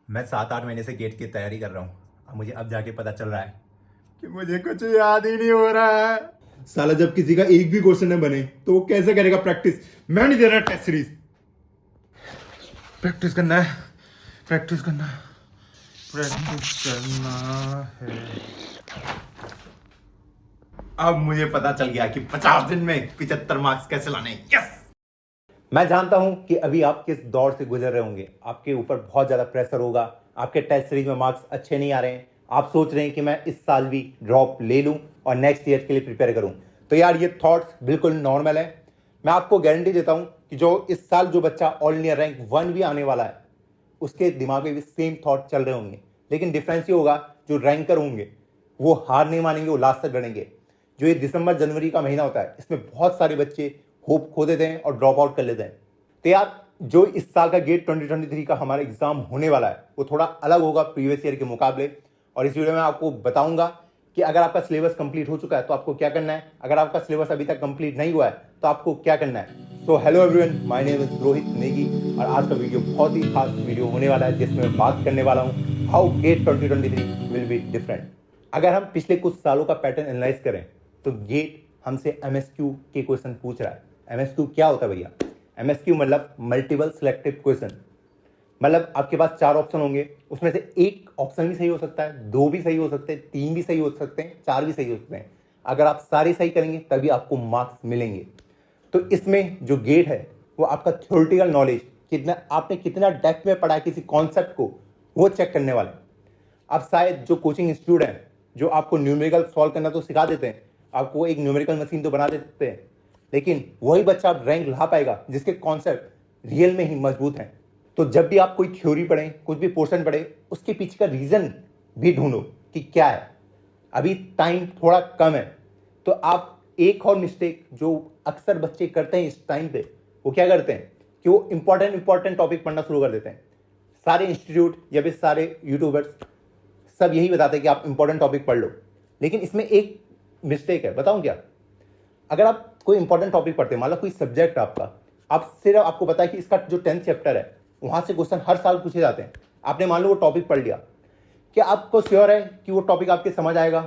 मैं 7-8 महीने से गेट की तैयारी कर रहा हूँ। अब मुझे अब जाके पता चल रहा है कि मुझे कुछ याद ही नहीं हो रहा है। साला जब किसी का एक भी क्वेश्चन न बने तो वो कैसे करेगा प्रैक्टिस। मैं नहीं दे रहा टेस्ट सीरीज। प्रैक्टिस करना है, प्रैक्टिस करना है, प्रैक्टिस करना है। अब मुझे पता चल गया कि 50 दिन में 75 मार्क्स कैसे लाने हैं। यस! मैं जानता हूं कि अभी आप किस दौर से गुजर रहे होंगे। आपके ऊपर बहुत ज़्यादा प्रेशर होगा। आपके टेस्ट सीरीज में मार्क्स अच्छे नहीं आ रहे हैं। आप सोच रहे हैं कि मैं इस साल भी ड्रॉप ले लूं और नेक्स्ट ईयर के लिए प्रिपेयर करूं। तो यार ये थॉट्स बिल्कुल नॉर्मल है। मैं आपको गारंटी देता हूं कि जो इस साल जो बच्चा ऑल इंडिया रैंक 1 भी आने वाला है, उसके दिमाग में भी सेम थॉट चल रहे होंगे। लेकिन डिफरेंस ये होगा, जो रैंकर होंगे वो हार नहीं मानेंगे, वो लास्ट तक लड़ेंगे। जो ये दिसंबर जनवरी का महीना होता है, इसमें बहुत सारे बच्चे होप खो देते हैं और ड्रॉप आउट कर लेते हैं। तो यार जो इस साल का गेट 2023 का हमारा एग्जाम होने वाला है वो थोड़ा अलग होगा प्रीवियस ईयर के मुकाबले। और इस वीडियो में आपको बताऊंगा कि अगर आपका सिलेबस कंप्लीट हो चुका है तो आपको क्या करना है, अगर आपका सिलेबस अभी तक कंप्लीट नहीं हुआ है तो आपको क्या करना है। So hello everyone, my name is Rohit Negi और आज का वीडियो बहुत ही खास वीडियो होने वाला है जिसमें मैं बात करने वाला हूँ how gate 2023 will be different. अगर हम पिछले कुछ सालों का पैटर्न एनालाइज करें तो गेट हमसे एमएसक्यू के क्वेश्चन पूछ रहा है। एमएसक्यू क्या होता है भैया? एमएसक्यू मतलब मल्टीपल सिलेक्टिव क्वेश्चन। मतलब आपके पास 4 ऑप्शन होंगे, उसमें से एक ऑप्शन भी सही हो सकता है, 2 भी सही हो सकते हैं, 3 भी सही हो सकते हैं, 4 भी सही हो सकते हैं। अगर आप सारे सही करेंगे तभी आपको मार्क्स मिलेंगे। तो इसमें जो गेट है वो आपका थ्योरेटिकल नॉलेज, कितना आपने कितना डेप्थ में पढ़ा है किसी कॉन्सेप्ट को, वो चेक करने वाले हैं। अब शायद जो कोचिंग इंस्टीट्यूट हैं जो आपको न्यूमेरिकल सॉल्व करना तो सिखा देते हैं, आपको एक न्यूमेरिकल मशीन तो बना देते हैं, लेकिन वही बच्चा रैंक ला पाएगा जिसके कॉन्सेप्ट रियल में ही मजबूत हैं। तो जब भी आप कोई थ्योरी पढ़ें, कुछ भी पोर्शन पढ़े, उसके पीछे का रीजन भी ढूंढो कि क्या है। अभी टाइम थोड़ा कम है तो आप एक और मिस्टेक जो अक्सर बच्चे करते हैं इस टाइम पे, वो क्या करते हैं कि वो इंपॉर्टेंट टॉपिक पढ़ना शुरू कर देते हैं। सारे इंस्टीट्यूट या फिर सारे यूट्यूबर्स सब यही बताते हैं कि आप इंपॉर्टेंट टॉपिक पढ़ लो, लेकिन इसमें एक मिस्टेक है। बताऊं क्या? अगर आप कोई इंपॉर्टेंट टॉपिक पढ़ते हैं, मान लो कोई सब्जेक्ट आपका, आप सिर्फ आपको पता है कि इसका जो 10th चैप्टर है वहां से क्वेश्चन हर साल पूछे जाते हैं, आपने मान लो वो टॉपिक पढ़ लिया, क्या आपको श्योर है कि वो टॉपिक आपके समझ आएगा?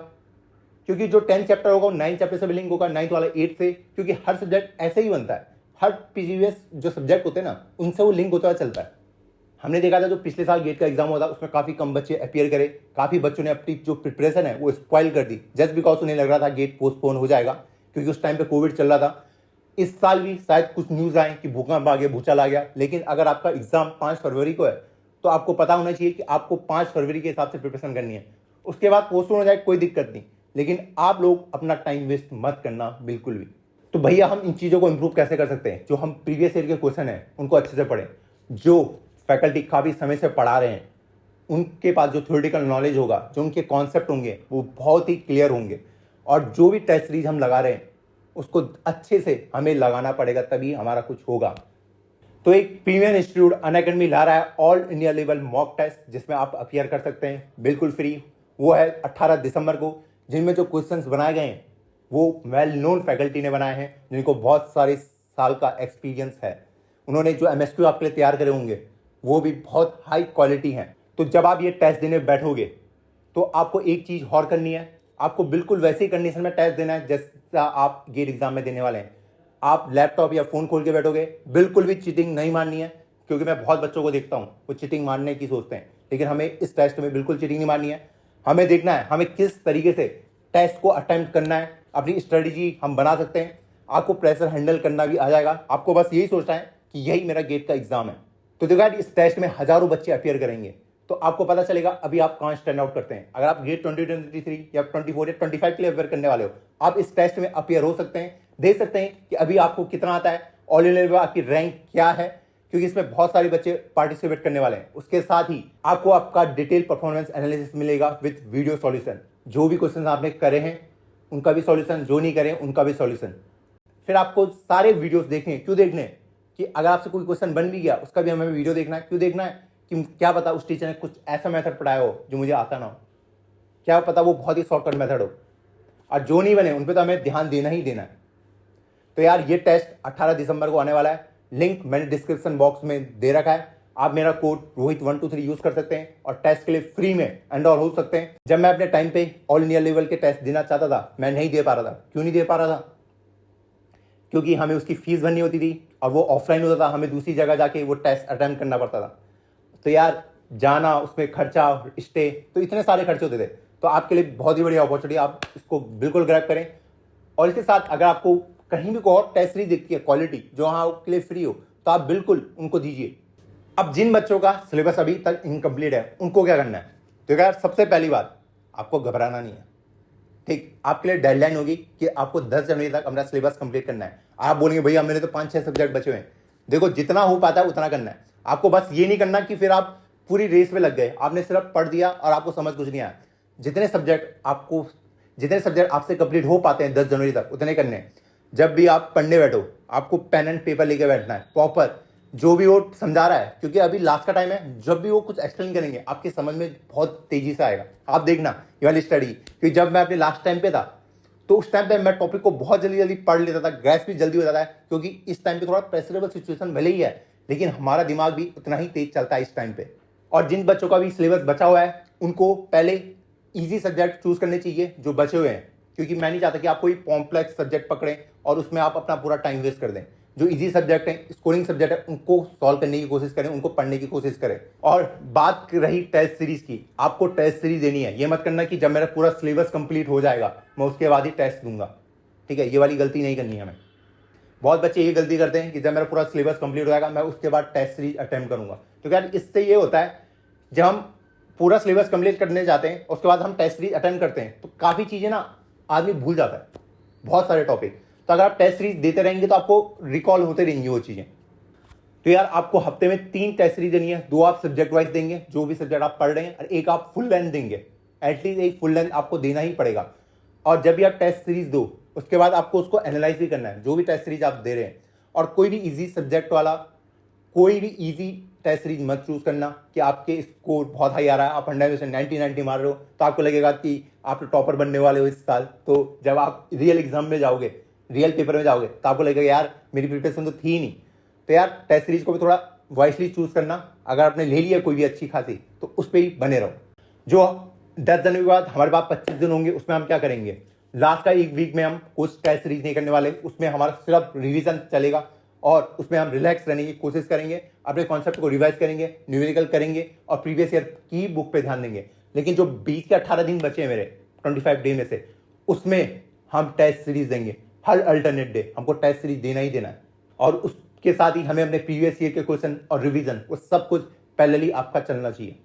क्योंकि जो 10th चैप्टर होगा वो 9th चैप्टर से भी लिंक होगा, 9th वाला 8th से, क्योंकि हर सब्जेक्ट ऐसे ही बनता है। हर प्रीवियस जो सब्जेक्ट होते हैं ना, उनसे वो लिंक होता हुआ चलता है। हमने देखा था जो पिछले साल गेट का एग्जाम हुआ था उसमें काफी कम बच्चे अपियर करे, काफी बच्चों ने अपनी जो प्रिपरेशन है वो स्पॉइल कर दी, जस्ट बिकॉज उन्हें लग रहा था गेट पोस्टपोन हो जाएगा, क्योंकि उस टाइम पे कोविड चल रहा था। इस साल भी शायद कुछ न्यूज आए कि भूकंप आ गया, भूचाल आ गया, लेकिन अगर आपका एग्जाम 5 फरवरी को है तो आपको पता होना चाहिए कि आपको 5 फरवरी के हिसाब से प्रिपरेशन करनी है। उसके बाद पोस्टपोन हो जाए कोई दिक्कत नहीं, लेकिन आप लोग अपना टाइम वेस्ट मत करना बिल्कुल भी। तो भैया हम इन चीज़ों को इंप्रूव कैसे कर सकते हैं? जो हम प्रीवियस ईयर के क्वेश्चन हैं उनको अच्छे से पढ़ें, जो फैकल्टी काफ़ी समय से पढ़ा रहे हैं उनके पास जो थ्योरेटिकल नॉलेज होगा, जो उनके कॉन्सेप्ट होंगे वो बहुत ही क्लियर होंगे, और जो भी टेस्ट सीरीज हम लगा रहे हैं उसको अच्छे से हमें लगाना पड़ेगा, तभी हमारा कुछ होगा। तो एक प्रीमियम इंस्टीट्यूट अनअकैडमी ला रहा है all India level mock test, जिसमें आप अपियर कर सकते हैं बिल्कुल फ्री। वो है 18 दिसंबर को, जिनमें जो क्वेश्चंस बनाए गए हैं वो वेल नोन फैकल्टी ने बनाए हैं, जिनको बहुत सारे साल का एक्सपीरियंस है। उन्होंने जो एमएसक्यू आपके लिए तैयार करे होंगे वो भी बहुत हाई क्वालिटी हैं। तो जब आप ये टेस्ट देने बैठोगे तो आपको एक चीज़ और करनी है, आपको बिल्कुल वैसे ही कंडीशन में टेस्ट देना है जैसा आप गेट एग्जाम में देने वाले हैं। आप लैपटॉप या फ़ोन खोल के बैठोगे, बिल्कुल भी चीटिंग नहीं मारनी है, क्योंकि मैं बहुत बच्चों को देखता हूँ वो चीटिंग मारने की सोचते हैं, लेकिन हमें इस टेस्ट में बिल्कुल चीटिंग नहीं मारनी है। हमें देखना है हमें किस तरीके से टेस्ट को अटेम्प्ट करना है, अपनी स्ट्रेटेजी हम बना सकते हैं। आपको प्रेशर हैंडल करना भी आ जाएगा, आपको बस यही सोचना है कि यही मेरा गेट का एग्जाम है। तो देखो यार, इस टेस्ट में हजारों बच्चे अपियर करेंगे, तो आपको पता चलेगा अभी आप कहाँ स्टैंड आउट करते हैं। अगर आप गेट 2023 या 24 या 25 के लिए अपियर करने वाले हो, आप इस टेस्ट में अपियर हो सकते हैं, देख सकते हैं कि अभी आपको कितना आता है, ऑल इंडिया लेवल आपकी रैंक क्या है, क्योंकि इसमें बहुत सारे बच्चे पार्टिसिपेट करने वाले हैं। उसके साथ ही आपको आपका डिटेल परफॉर्मेंस एनालिसिस मिलेगा विद वीडियो सॉल्यूशन। जो भी क्वेश्चन आपने करे हैं उनका भी सॉल्यूशन, जो नहीं करे उनका भी सॉल्यूशन। फिर आपको सारे वीडियोस देखने, क्यों देखने कि अगर आपसे कोई क्वेश्चन बन भी गया उसका भी हमें वीडियो देखना है। क्यों देखना है कि क्या पता उस टीचर ने कुछ ऐसा मेथड पढ़ाया हो जो मुझे आता ना हो, क्या पता वो बहुत ही शॉर्टकट मेथड हो, और जो नहीं बने उन पर तो हमें ध्यान देना ही देना है। तो यार ये टेस्ट 18 दिसंबर को आने वाला है, लिंक मैंने डिस्क्रिप्शन बॉक्स में दे रखा है। आप मेरा कोड रोहित123 यूज कर सकते हैं और टेस्ट के लिए फ्री में एनरोल हो सकते हैं। जब मैं अपने टाइम पे ऑल इंडिया लेवल के टेस्ट देना चाहता था, मैं नहीं दे पा रहा था। क्यों नहीं दे पा रहा था? क्योंकि हमें उसकी फीस भरनी होती थी और वो ऑफलाइन होता था, हमें दूसरी जगह जाके वो टेस्ट अटेम्प्ट करना पड़ता था। तो यार जाना, उसमें खर्चा, स्टे, तो इतने सारे खर्चे होते थे। तो आपके लिए बहुत ही बड़ी अपॉर्चुनिटी, आप इसको बिल्कुल ग्रैब करें। और इसके साथ अगर आपको कहीं भी कोई और टेस्ट सीरीज दिखती है क्वालिटी जो हाँ आपके लिए फ्री हो, तो आप बिल्कुल उनको दीजिए। अब जिन बच्चों का सिलेबस अभी तक इनकम्प्लीट है, उनको क्या करना है? तो यार सबसे पहली बात, आपको घबराना नहीं है। ठीक, आपके लिए डेडलाइन होगी कि आपको 10 जनवरी तक अपना सिलेबस कंप्लीट करना है। आप बोलेंगे भैया मेरे तो 5-6 सब्जेक्ट बचे हुए हैं। देखो, जितना हो पाता है उतना करना है। आपको बस ये नहीं करना कि फिर आप पूरी रेस में लग गए, आपने सिर्फ पढ़ दिया और आपको समझ कुछ नहीं आया। जितने सब्जेक्ट आपसे कंप्लीट हो पाते हैं 10 जनवरी तक, उतने करने हैं। जब भी आप पढ़ने बैठो, आपको पेन एंड पेपर लेके बैठना है, प्रॉपर जो भी वो समझा रहा है, क्योंकि अभी लास्ट का टाइम है। जब भी वो कुछ एक्सप्लेन करेंगे, आपके समझ में बहुत तेजी से आएगा। आप देखना ये वाली स्टडी, क्योंकि जब मैं अपने लास्ट टाइम पे था, तो उस टाइम पे मैं टॉपिक को बहुत जल्दी जल्दी पढ़ लेता था, ग्रैस्प भी जल्दी हो जाता है, क्योंकि इस टाइम पे थोड़ा प्रेशरेबल सिचुएशन भले ही है, लेकिन हमारा दिमाग भी उतना ही तेज चलता है इस टाइम पे। और जिन बच्चों का भी सिलेबस बचा हुआ है, उनको पहले इजी सब्जेक्ट चूज करने चाहिए जो बचे हुए हैं, क्योंकि मैं नहीं चाहता कि आप कोई कॉम्प्लेक्स सब्जेक्ट पकड़ें और उसमें आप अपना पूरा टाइम वेस्ट कर दें। जो इजी सब्जेक्ट है, स्कोरिंग सब्जेक्ट है, उनको सॉल्व करने की कोशिश करें, उनको पढ़ने की कोशिश करें। और बात रही टेस्ट सीरीज की, आपको टेस्ट सीरीज देनी है। ये मत करना कि जब मेरा पूरा सिलेबस कंप्लीट हो जाएगा मैं उसके बाद ही टेस्ट दूंगा। ठीक है, ये वाली गलती नहीं करनी है हमें। बहुत बच्चे ये गलती करते हैं कि जब मेरा पूरा सिलेबस कंप्लीट हो जाएगा मैं उसके बाद टेस्ट सीरीज अटेम्प्ट करूंगा। तो क्या इससे ये होता है, जब हम पूरा सिलेबस कंप्लीट करने जाते हैं उसके बाद हम टेस्ट सीरीज अटेम्प्ट करते हैं, तो काफ़ी चीज़ें ना आदमी भूल जाता है, बहुत सारे टॉपिक। तो अगर आप टेस्ट सीरीज देते रहेंगे तो आपको रिकॉल होते रहेंगी वो चीज़ें। तो यार आपको हफ्ते में 3 टेस्ट सीरीज देनी है। 2 आप सब्जेक्ट वाइज देंगे, जो भी सब्जेक्ट आप पढ़ रहे हैं, और 1 आप फुल लेंथ देंगे। एटलीस्ट एक फुल लेंथ आपको देना ही पड़ेगा। और जब भी आप टेस्ट सीरीज दो, उसके बाद आपको उसको एनालाइज भी करना है, जो भी टेस्ट सीरीज आप दे रहे हैं। और कोई भी इजी सब्जेक्ट वाला, कोई भी इजी टेस्ट सीरीज मत चूज करना कि आपके स्कोर बहुत हाई आ रहा है, आप 100% 90 मार रहे हो, तो आपको लगेगा कि आप टॉपर बनने वाले हो इस साल। तो जब आप रियल एग्जाम में जाओगे, रियल पेपर में जाओगे, तो आपको लगेगा यार मेरी प्रिपरेशन तो थी नहीं। तो यार टेस्ट सीरीज को भी थोड़ा वाइसली चूज करना। अगर आपने ले लिया कोई भी अच्छी खासी, तो उस पर ही बने रहो। जो 10 जनवरी के बाद हमारे पास 25 दिन होंगे, उसमें हम क्या करेंगे? लास्ट का 1 वीक में हम कुछ टेस्ट सीरीज नहीं करने वाले, उसमें हमारा सिर्फ रिवीजन चलेगा और उसमें हम रिलैक्स रहने की कोशिश करेंगे, अपने कॉन्सेप्ट को रिवाइज करेंगे, न्यूमेरिकल करेंगे और प्रीवियस ईयर की बुक पे ध्यान देंगे। लेकिन जो 20 के 18 दिन बचे हैं मेरे 25 डे में से, उसमें हम टेस्ट सीरीज देंगे। हर अल्टरनेट डे हमको टेस्ट सीरीज देना ही देना है। और उसके साथ ही हमें अपने प्रीवियस ईयर के क्वेश्चन और रिवीजन, वो सब कुछ पैरेलली आपका चलना चाहिए।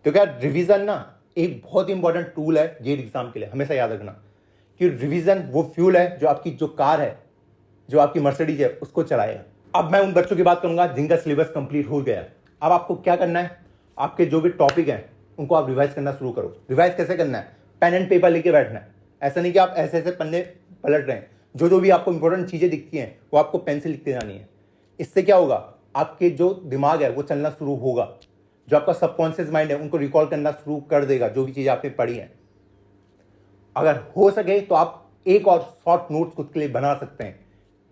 क्योंकि यार रिवीजन ना एक बहुत ही इंपॉर्टेंट टूल है गेट एग्जाम के लिए, हमेशा याद रखना कि रिवीजन वो फ्यूल है जो आपकी जो कार है, जो आपकी मर्सिडीज है, उसको चलाएगा। अब मैं उन बच्चों की बात करूंगा जिनका सिलेबस कंप्लीट हो गया। अब आपको क्या करना है? आपके जो भी टॉपिक हैं उनको आप रिवाइज करना शुरू करो। रिवाइज कैसे करना है? पेन एंड पेपर लेके बैठना है। ऐसा नहीं कि आप ऐसे ऐसे पन्ने पलट रहे हैं। जो भी आपको इंपॉर्टेंट चीजें दिखती हैं वो आपको पेन से लिखते जानी है। इससे क्या होगा? आपके जो दिमाग है वो चलना शुरू होगा, जो आपका सबकॉन्शियस माइंड है उनको रिकॉल करना शुरू कर देगा जो भी चीजें आपने पढ़ी हैं। अगर हो सके तो आप एक और शॉर्ट नोट्स खुद के लिए बना सकते हैं,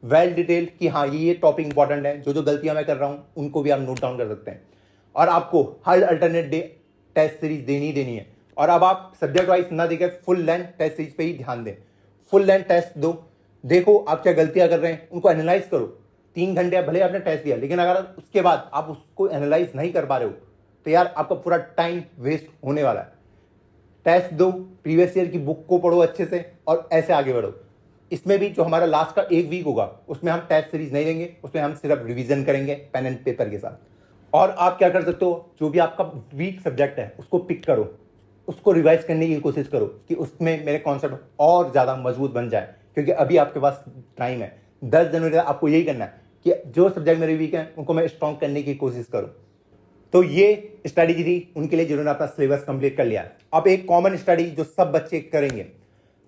वेल डिटेल, कि हाँ ये टॉपिक इंपॉर्टेंट है, जो गलतियां मैं कर रहा हूं उनको भी आप नोट डाउन कर सकते हैं। और आपको हर अल्टरनेट डे टेस्ट सीरीज देनी है। और अब आप सब्जेक्ट वाइज ना देकर फुल लेंथ टेस्ट सीरीज पे ही ध्यान दें। फुल लेंथ टेस्ट दो, देखो आप क्या गलतियां कर रहे हैं, उनको एनालाइज करो। 3 घंटे भले आपने टेस्ट दिया, लेकिन अगर उसके बाद आप उसको एनालाइज नहीं कर पा रहे हो, तो यार आपका पूरा टाइम वेस्ट होने वाला है। टेस्ट दो, प्रीवियस ईयर की बुक को पढ़ो अच्छे से और ऐसे आगे बढ़ो। इसमें भी जो हमारा लास्ट का 1 वीक होगा, उसमें हम टेस्ट सीरीज नहीं लेंगे, उसमें हम सिर्फ रिवीजन करेंगे पेन एंड पेपर के साथ। और आप क्या कर सकते हो? जो भी आपका वीक सब्जेक्ट है उसको पिक करो, उसको रिवाइज करने की कोशिश करो कि उसमें मेरे कॉन्सेप्ट और ज़्यादा मजबूत बन जाए, क्योंकि अभी आपके पास टाइम है। 10 जनवरी तक आपको यही करना है कि जो सब्जेक्ट मेरे वीक हैं उनको मैं स्ट्रॉन्ग करने की कोशिश करूँ। तो ये स्ट्रैटेजी थी उनके लिए जिन्होंने अपना सिलेबस कंप्लीट कर लिया। अब एक कॉमन स्टडी जो सब बच्चे करेंगे,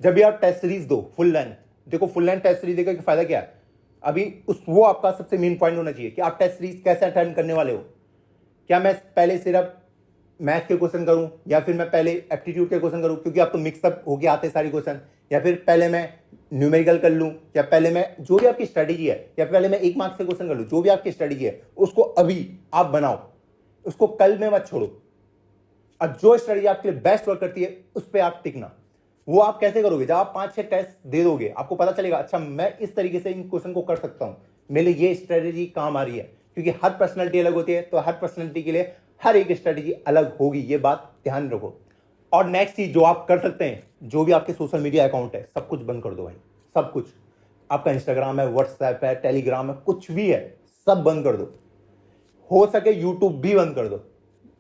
जब भी आप टेस्ट सीरीज दो फुल लेंथ, देखो फुल लेंथ टेस्ट सीरीज देकर फायदा क्या है? अभी वो आपका सबसे मेन पॉइंट होना चाहिए कि आप टेस्ट सीरीज कैसे अटेंड करने वाले हो। क्या मैं पहले सिर्फ मैथ के क्वेश्चन करूं, या फिर मैं पहले एप्टीट्यूड के क्वेश्चन करूं, क्योंकि आप तो मिक्सअप होके आते हैं सारी क्वेश्चन, या फिर पहले मैं न्यूमेरिकल कर लूं, या पहले मैं जो भी आपकी स्ट्रेटेजी है, या पहले मैं 1 मार्क्स से क्वेश्चन कर लूं, जो भी आपकी स्ट्रेटेजी है उसको अभी आप बनाओ। उसको कल में मत छोड़ो। अब जो स्ट्रेटजी आपके लिए बेस्ट वर्क करती है उस पर आप टिकना। वो आप कैसे करोगे? जब आप 5-6 टेस्ट दे दोगे, आपको पता चलेगा अच्छा मैं इस तरीके से इन क्वेश्चन को कर सकता हूं, मेरे लिए ये स्ट्रेटजी काम आ रही है। क्योंकि हर पर्सनैलिटी अलग होती है, तो हर पर्सनैलिटी के लिए हर एक स्ट्रेटजी अलग होगी, ये बात ध्यान रखो। और नेक्स्ट चीज जो आप कर सकते हैं, जो भी आपके सोशल मीडिया अकाउंट है सब कुछ बंद कर दो भाई, सब कुछ। आपका इंस्टाग्राम है, व्हाट्सएप है, टेलीग्राम है, कुछ भी है सब बंद कर दो। हो सके यूट्यूब भी बंद कर दो।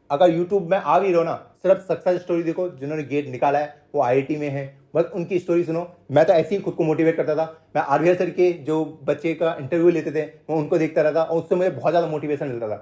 अगर यूट्यूब में आ भी रहो ना, सिर्फ सक्सेस स्टोरी देखो, जिन्होंने गेट निकाला है वो आईआईटी में है, बस उनकी स्टोरी सुनो। मैं तो ऐसे ही खुद को मोटिवेट करता था। मैं आरवीआर सर के जो बच्चे का इंटरव्यू लेते थे मैं उनको देखता रहता और उससे मुझे बहुत ज़्यादा मोटिवेशन मिलता था।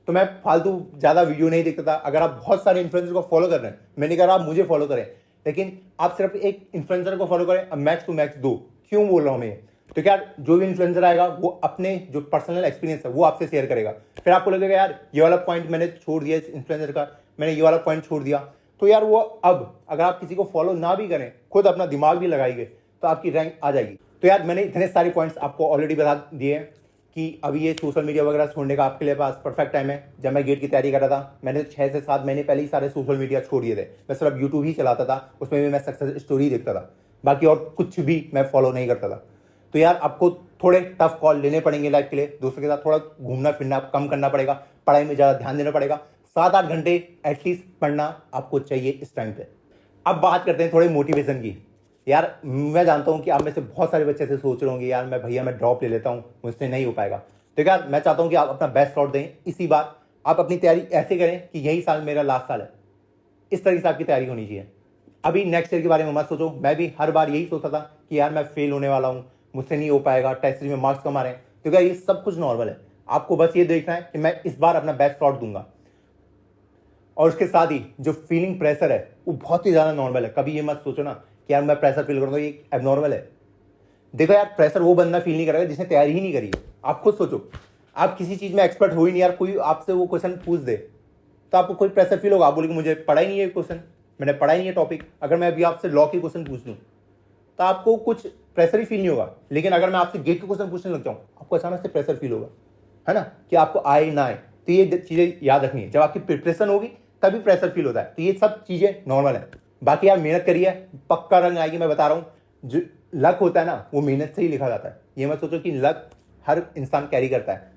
तो मैं फालतू ज़्यादा वीडियो नहीं देखता था। अगर आप बहुत सारे इन्फ्लुएंसर को फॉलो कर रहे हैं, मैंने कहा आप मुझे फॉलो करें, लेकिन आप सिर्फ एक इन्फ्लुएंसर को फॉलो करें। अब मैच टू मैच दो। क्यों बोल रहा हूँ मैं? तो क्या जो भी इन्फ्लुएंसर आएगा वो अपने जो पर्सनल एक्सपीरियंस है वो आपसे शेयर करेगा। फिर आपको लगेगा यार ये वाला पॉइंट मैंने छोड़ दिया, इस इन्फ्लुएंसर का मैंने ये वाला पॉइंट छोड़ दिया। तो यार वो अब अगर आप किसी को फॉलो ना भी करें, खुद अपना दिमाग भी लगाइए तो आपकी रैंक आ जाएगी। तो यार मैंने इतने सारे पॉइंट्स आपको ऑलरेडी बता दिए कि अभी ये सोशल मीडिया वगैरह छोड़ने का आपके लिए पास परफेक्ट टाइम है। जब मैं गेट की तैयारी कर रहा था, मैंने 6 से 7 महीने पहले ही सारे सोशल मीडिया छोड़ दिए थे। मैं सिर्फ यूट्यूब ही चलाता था, उसमें भी मैं सक्सेस स्टोरी देखता था, बाकी और कुछ भी मैं फॉलो नहीं करता था। तो यार आपको थोड़े टफ कॉल लेने पड़ेंगे लाइफ के लिए। दोस्तों के साथ थोड़ा घूमना फिरना कम करना पड़ेगा, पढ़ाई में ज़्यादा ध्यान देना पड़ेगा। 7-8 घंटे एटलीस्ट पढ़ना आपको चाहिए इस टाइम पे। अब बात करते हैं थोड़े मोटिवेशन की। यार मैं जानता हूँ कि आप में से बहुत सारे बच्चे से सोच रहे होंगे यार मैं ड्रॉप ले लेता हूँ, मुझसे नहीं हो पाएगा। तो यार मैं चाहता हूँ कि आप अपना बेस्ट शॉट दें इसी बार। आप अपनी तैयारी ऐसे करें कि यही साल मेरा लास्ट साल है, इस तरीके से आपकी तैयारी होनी चाहिए। अभी नेक्स्ट ईयर के बारे में मत सोचो। मैं भी हर बार यही सोचता था कि यार मैं फेल होने वाला हूँ, मुझसे नहीं हो पाएगा, टेस्ट सीरीज में मार्क्स कम आ रहे हैं। तो क्या ये सब कुछ नॉर्मल है। आपको बस ये देखना है कि मैं इस बार अपना बेस्ट शॉट दूंगा। और उसके साथ ही जो फीलिंग प्रेशर है वो बहुत ही ज़्यादा नॉर्मल है। कभी ये मत सोचो ना कि यार मैं प्रेशर फील करूँगा, ये एबनॉर्मल है। देखो यार प्रेशर वो बंदा फील नहीं करेगा जिसने तैयारी ही नहीं करी है। आप खुद सोचो, आप किसी चीज़ में एक्सपर्ट हो ही नहीं, यार कोई आपसे वो क्वेश्चन पूछ दे तो आपको कोई प्रेशर फील होगा। आप बोलेंगे मुझे पढ़ा ही नहीं है क्वेश्चन, मैंने पढ़ा ही नहीं है टॉपिक। अगर मैं अभी आपसे लॉ के क्वेश्चन पूछ लूँ तो आपको कुछ प्रेशर ही फील नहीं होगा। लेकिन अगर मैं आपसे गेट के क्वेश्चन पूछने लग जाऊँ आपको अचानक से प्रेशर फील होगा, है ना, कि आपको आए ना आए। तो ये चीज़ें याद रखनी है। जब आपकी प्रिपरेशन होगी तभी प्रेशर फील होता है। तो ये सब चीज़ें नॉर्मल है। बाकी यार मेहनत करिए, पक्का रंग आएगी। मैं बता रहा हूँ, जो लक होता है ना वो मेहनत से ही लिखा जाता है। ये मत सोचो कि लक हर इंसान कैरी करता है।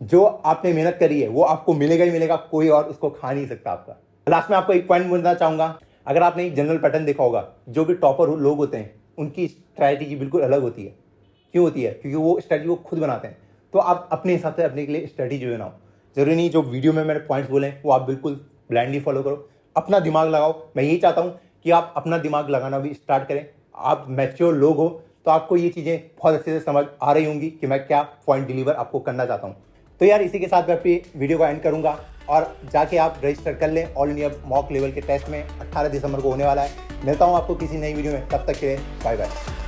जो आपने मेहनत करी है वो आपको मिलेगा ही मिलेगा, कोई और उसको खा नहीं सकता आपका। लास्ट में आपको एक पॉइंट बोलना चाहूँगा। अगर आपने एक जनरल पैटर्न देखा होगा, जो भी टॉपर लोग होते हैं उनकी स्ट्रैटेजी बिल्कुल अलग होती है। क्यों होती है? क्योंकि वो स्ट्रैटेजी वो खुद बनाते हैं। तो आप अपने हिसाब से अपने के लिए स्ट्रैटेजी बनाओ। जरूरी नहीं जो वीडियो में मैंने पॉइंट्स बोले वो आप बिल्कुल ब्लाइंडली फॉलो करो। अपना दिमाग लगाओ। मैं यही चाहता हूँ कि आप अपना दिमाग लगाना भी स्टार्ट करें। आप मैच्योर लोग हो तो आपको ये चीज़ें बहुत अच्छे से समझ आ रही होंगी कि मैं क्या पॉइंट डिलीवर आपको करना चाहता हूँ। तो यार इसी के साथ मैं अपनी वीडियो को एंड करूँगा और जाके आप रजिस्टर कर लें ऑल इंडिया मॉक लेवल के टेस्ट में 18 दिसंबर को होने वाला है। मिलता हूँ आपको किसी नई वीडियो में, तब तक के लिए बाय बाय।